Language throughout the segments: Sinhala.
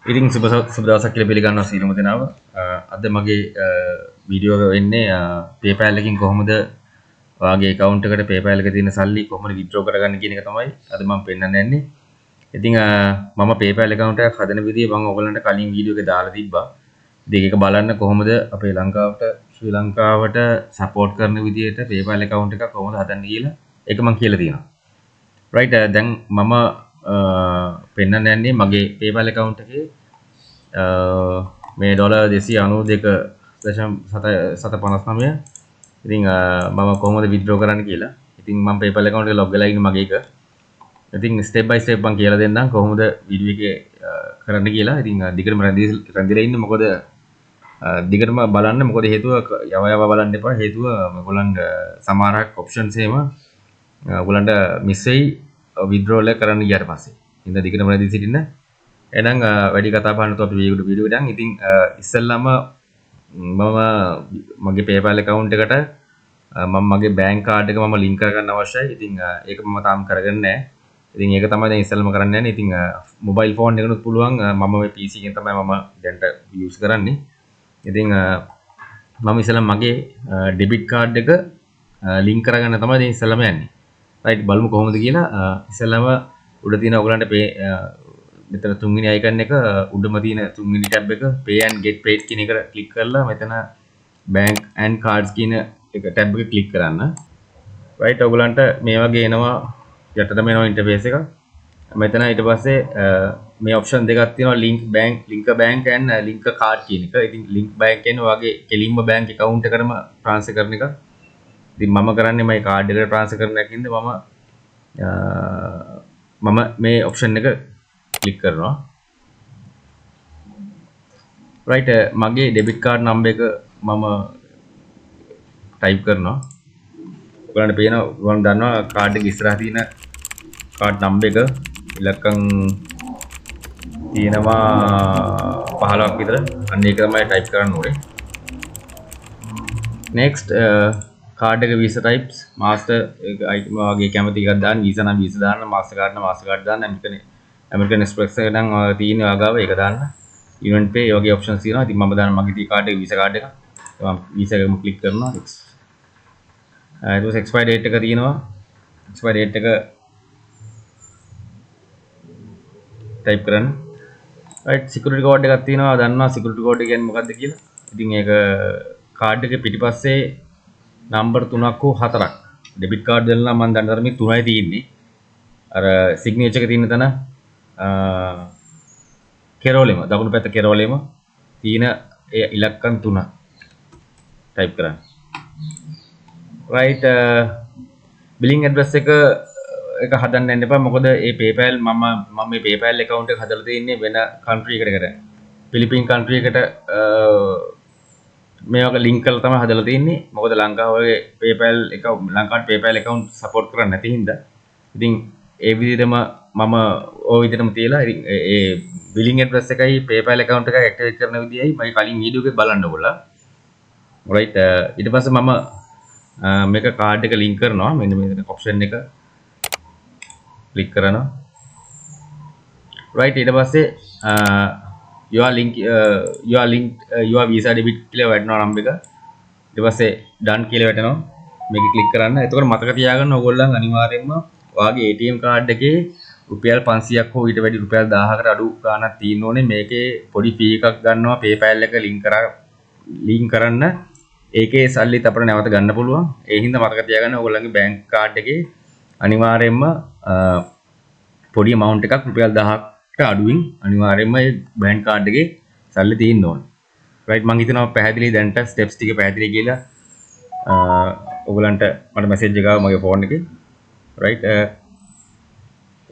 ඉතින් සුබ දවසක් කියලා පිළිගන්නවා සියලුම දෙනාව. අද මගේ වීඩියෝ එක වෙන්නේ PayPal එකකින් කොහොමද ඔයාගේ account එකට PayPal එකේ තියෙන සල්ලි කොහොමද withdraw කරගන්න කියන එක තමයි අද මම පෙන්නන්න යන්නේ. ඉතින් මම PayPal account එකක් හදන විදිය මම ඔයගලන්ට කලින් වීඩියෝ එකේ දාලා තිබ්බා. ඉතින් ඒක බලන්න කොහොමද අපේ ශ්‍රී ලංකාවට support කරන විදියට PayPal account එකක් කොහොමද හදන්න කියලා ඒක මම කියලා තියෙනවා. right දැන් මම පෙන්වන්න යන්නේ මගේ PayPal account එකේ මේ $292.759 ඉතින් මම කොහොමද withdraw කරන්න කියලා. ඉතින් මම PayPal account එක log වෙලා ඉන්නේ මගේ එක. ඉතින් step by step මම කියලා දෙන්නම් කොහොමද වීඩියෝ එකේ කරන්න කියලා. ඉතින් දිගටම රැඳිලා ඉන්න මොකද දිගටම බලන්න මොකද හේතුව යව බලන්න එපා. හේතුව ඔයගොල්ලන්ට සමහරක් options එහෙම ඔයගොල්ලන්ට miss වෙයි withdrawal එක කරන්න ගියාට පස්සේ. ඉතින් දිගටම රැඳී සිටින්න. එහෙනම් වැඩි කතා බහ නැතුව අපි වීඩියෝ එකට යන්. ඉතින් ඉස්සෙල්ලාම මම මගේ PayPal account එකට මම මගේ bank card එක මම link කරගන්න අවශ්‍යයි. ඉතින් ඒක මම තාම කරගෙන නැහැ. ඉතින් ඒක තමයි දැන් ඉස්සෙල්ලාම කරන්න යන්නේ. ඉතින් mobile phone එකනොත් පුළුවන් මම මේ PC එකෙන් තමයි මම දැන්ට use කරන්නේ. ඉතින් මම ඉස්සෙල්ලාම මගේ debit card එක link කරගන්න තමයි දැන් ඉස්සෙල්ලාම යන්නේ. right බලමු කොහොමද කියලා. ඉස්සෙල්ලාම උඩ තියෙන ඔයගලන්ට මෙතන තුන්වෙනි icon එක උඩම තියෙන තුන්වෙනි tab එක pay and get paid කියන එකට click කරලා මෙතන bank and cards කියන එක tab එක click කරන්න. right ඔයගලන්ට මේ වගේ එනවා යටටම එනවා interface එක. මෙතන ඊට පස්සේ මේ option දෙකක් තියෙනවා link a bank and link a card කියන එක. ඉතින් link bank කියන්නේ ඔයගේ කෙලින්ම bank account එකටම transfer කරන එක. ඉතින් මම කරන්නේ මගේ card එකට transfer කරන එකකින්ද මම මේ option එක click කරනවා. right මගේ debit card number එක මම type කරනවා. ඔයගලන්ට පේනවා ඔයගලන් දන්නවා card එක ඉස්සරහ තියෙන card number එක ඉලක්කම් තියෙනවා 15ක් විතර. අන්න ඒක තමයි type කරන්න ඕනේ. next card එක visa types master වගේ කැමති එකක් දාන්න. visa නම් visa දාන්න, mastercard නම් mastercard දාන්න, American Express එක නම් තියෙන ආගාව ඒක දාන්න. event pay වගේ options තියෙනවා. ඉතින් මම දාන්න මගේ card එක visa card එක. මම visa එකම click කරනවා. ඊට පස්සේ expiry date එක තියෙනවා. expiry date එක type කරන්න. right security code එකක් තියෙනවා. දන්නවා security code එක කියන්නේ මොකක්ද කියලා. ඉතින් ඒක card එකේ පිටිපස්සේ number 3ක් හෝ 4ක් debit card වල නම් මම දන්න තරමින් 3යි තියෙන්නේ. අර signature එක තියෙන තැන කෙරෝලෙම දකුණු පැත්ත කෙරෝලෙම තියෙන ඒ ඉලක්කම් 3 type කරන්න. right billing address එක හදන්න යන්න එපා. මොකද මේ PayPal මම මේ PayPal account එක හදලා තියෙන්නේ වෙන country එකකට. Philippine country එකට මේ වගේ link කරලා තමයි හදලා තියෙන්නේ. මොකද ලංකාවේ ලංකාවට PayPal account support කරන්නේ නැති හින්දා. ඉතින් ඒ විදිහටම මම ওই විදිහටම තියලා ඉතින් ඒ billing address එකයි PayPal account එකයි activate කරන විදියයි මම කලින් වීඩියෝ එකේ බලන්න ඕගොල්ලෝ. right ඊට පස්සේ මම මේක card එක link කරනවා. මෙන්න මේ option එක click කරනවා. right ඊට පස්සේ your visa debit කියලා වැටෙනවා නම් එක. ඊට පස්සේ done කියලා වැටෙනවා. මේක click කරන්න. එතකොට මතක තියාගන්න ඕගොල්ලන් අනිවාර්යයෙන්ම ඔයාගේ ATM card එකේ රුපියල් 500ක් හෝ ඊට වැඩි රුපියල් 1000කට අඩු ගාණක් තියෙන්න ඕනේ. මේකේ පොඩි fee එකක් ගන්නවා PayPal එක link කරන්න. ඒකේ සල්ලිත් අපිට නැවත ගන්න පුළුවන්. ඒ හින්දා මතක තියාගන්න ඕගොල්ලන්ගේ bank card එකේ අනිවාර්යයෙන්ම පොඩි amount එකක් රුපියල් 1000කට අඩුවෙන් අනිවාර්යයෙන්ම මේ bank card එකේ සල්ලි තියෙන්න ඕනේ. right මම හිතනවා පැහැදිලි දැන්ට steps ටික පැහැදිලි කියලා ඔයගලන්ට මට message එක ආවා මගේ phone එකේ. right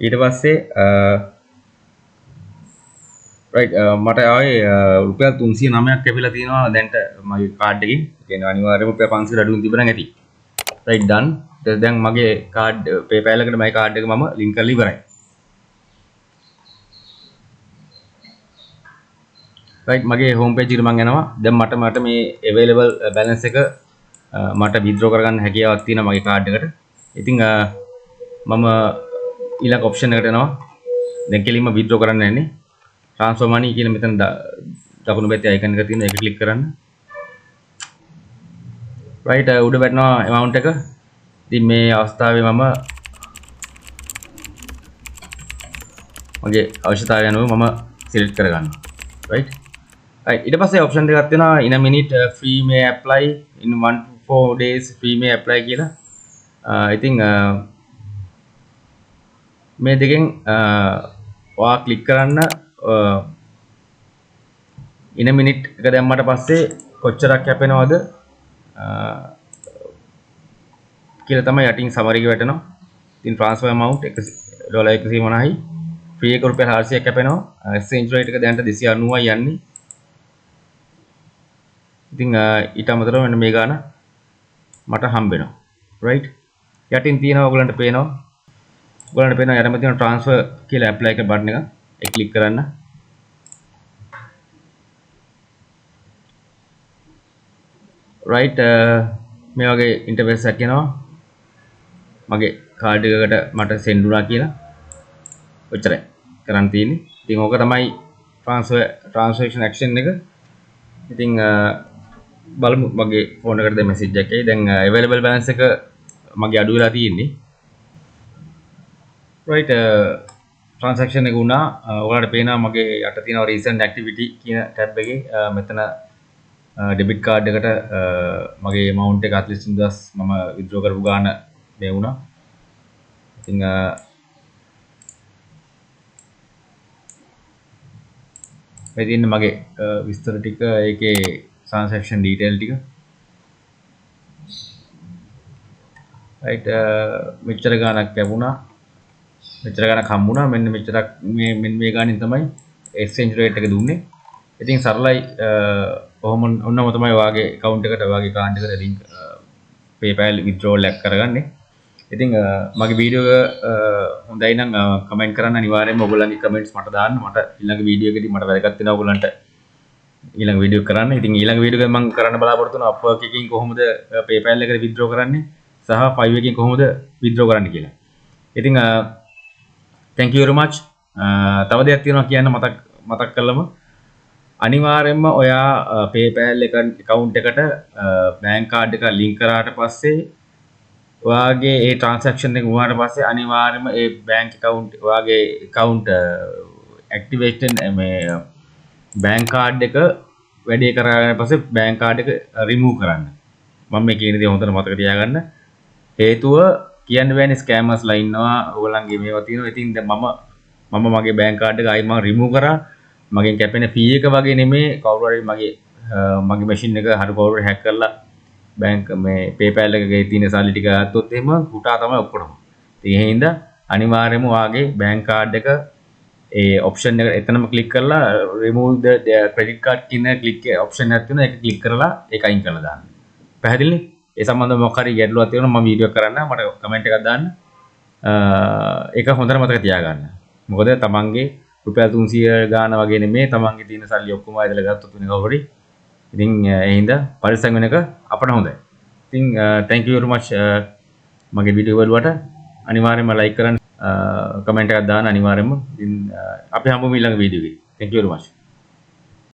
ඊට පස්සේ right මට ආයේ රුපියල් 309ක් කැපිලා තියෙනවා දැන්ට මගේ card එකකින්. ඒ කියන්නේ අනිවාර්යයෙන්ම රුපියල් 500 අඩුවෙන් තිබුණා නැති. right done. දැන් මගේ card PayPal එකට මගේ card එක මම link කරලා ඉවරයි. right මගේ home page එකට මම යනවා. දැන් මට මේ available balance එක මට withdraw කරගන්න හැකියාවක් තියෙනවා මගේ card එකට. ඉතින් මම ඊළඟ option එකට යනවා. දැන් කෙලින්ම withdraw කරන්න යන්නේ. transfer money කියලා මෙතන දකුණු පැත්තේ icon එක තියෙනවා. ඒක click කරන්න. right උඩ වැටෙනවා amount එක. ඉතින් මේ අවස්ථාවේ මම මගේ අවශ්‍යතාවය අනුව මම select කරගන්නවා. right ඊට පස්සේ option දෙකක් තියෙනවා in a minute free may apply in 1 to 4 days free may apply කියලා. ඉතින් මේ දෙකෙන් ඔයා ක්ලික් කරන්න in a minute එක දැම්මට පස්සේ කොච්චරක් කැපෙනවද කියලා තමයි යටින් summary එක වැටෙනවා. ඉතින් transfer amount $150යි free එක රුපියල් 400ක් කැපෙනවා. exchange rate එක දැනට 290යි යන්නේ. ඉතින් ඊට අමතරව මෙන්න මේ ගාන මට හම්බ වෙනවා. right යටින් තියෙනවා ඔයගලන්ට පේනවා. ඔයගලන්ට පේනවා යටම තියෙන transfer කියලා apply එක බටන් එක. ඒක ක්ලික් කරන්න. right මේ වගේ ඉන්ටර්ෆේස් එකක් එනවා. මගේ කාඩ් එකකට මට send වුණා කියලා. ඔච්චරයි කරන් තියෙන්නේ. ඉතින් ඕක තමයි transaction action එක. ඉතින් බලමු මගේ ෆෝන් එකට දැන් මැසේජ් එකක් එයි. දැන් available balance එක මගේ අඩු වෙලා තියෙන්නේ. right transaction එක වුණා. ඔයාලට පේනවා මගේ යට තියෙනවා recent activity කියන tab එකේ මෙතන debit card එකට මගේ amount එක 43000 මම withdraw කරපු ගාන මේ වුණා. ඉතින් මේ තියෙන්නේ මගේ විස්තර ටික ඒකේ transaction detail ටික. right මෙච්චර ගාණක් ලැබුණා. මෙච්චර ගාණක් හම්බුණා. මෙන්න මෙච්චරක් මේ ගාණින් තමයි exchange rate එක දුන්නේ. ඉතින් සරලයි කොහොම ඔන්නම තමයි ඔයාගේ account එකට ඔයාගේ card එකට link PayPal withdrawal එක කරගන්නේ. ඉතින් මගේ වීඩියෝ එක හොඳයි නම් කමෙන්ට් කරන්න අනිවාර්යයෙන්ම ඔයගොල්ලන්ගේ කමෙන්ට්ස් මට දාන්න. මට ඊළඟ වීඩියෝ එකේදී මට වැදගත් වෙනවා ඔයගොල්ලන්ට ඊළඟ වීඩියෝ කරන්න. ඉතින් ඊළඟ වීඩියෝ එකෙන් මම කරන්න බලාපොරොත්තු වෙනවා Upwork එකකින් කොහොමද PayPal එකට withdraw කරන්නේ සහ Fiverr එකකින් කොහොමද withdraw කරන්නේ කියලා. ඉතින් thank you very much. තව දෙයක් තියෙනවා කියන්න මතක් කළම අනිවාර්යයෙන්ම ඔයා PayPal account එකට bank card එක link කරාට පස්සේ ඔයාගේ ඒ transaction එක වුණාට පස්සේ අනිවාර්යයෙන්ම ඒ bank account ඔයාගේ account activation මේ bank card එක වැඩේ කරගෙන පස්සේ bank card එක remove කරන්න. මම මේ කියන දේ හොඳට මතක තියාගන්න. හේතුව කියන්න බෑනේ scammers ලා ඉන්නවා. ඔයගොල්ලන්ගේ මේවා තියෙනවා. ඉතින් දැන් මම මගේ bank card එක ආයි මම remove කරා. මගෙන් කැපෙන fee එක වගේ නෙමෙයි කවුරු හරි මගේ machine එක හරි කවුරු හරි hack කරලා bank මේ PayPal එකේ තියෙන සල්ලි ටික ගත්තොත් එහෙම හුටා තමයි ඔක්කොම. ඉතින් ඒ හින්දා අනිවාර්යයෙන්ම ඔයාගේ bank card එක ඒ option එක එතනම click කරලා remove the credit card කියන click option එකක් තියෙනවා. ඒක click කරලා ඒක අයින් කරලා දාන්න. පැහැදිලිනේ? ඒ සම්බන්ධව මොකක් හරි ගැටලුවක් තියෙනවා මම වීඩියෝ කරන්න මට කමෙන්ට් එකක් දාන්න. ඒක හොඳට මතක තියාගන්න. මොකද තමන්ගේ රුපියල් 300 ගාන වගේ නෙමෙයි තමන්ගේ තියෙන සල්ලි ඔක්කොම ඇදලා ගත්තොත් වෙන කවුරු හරි. ඉතින් ඒ හින්දා පරිස්සම් වෙන එක අපට හොඳයි. ඉතින් thank you very much මගේ වීඩියෝ වලට අනිවාර්යයෙන්ම like කරන්න කමෙන්ට් එකක් දාන්න අනිවාර්යයෙන්ම. ඉතින් අපි හම්බුමු ඊළඟ වීඩියෝ එකේ. thank you very much.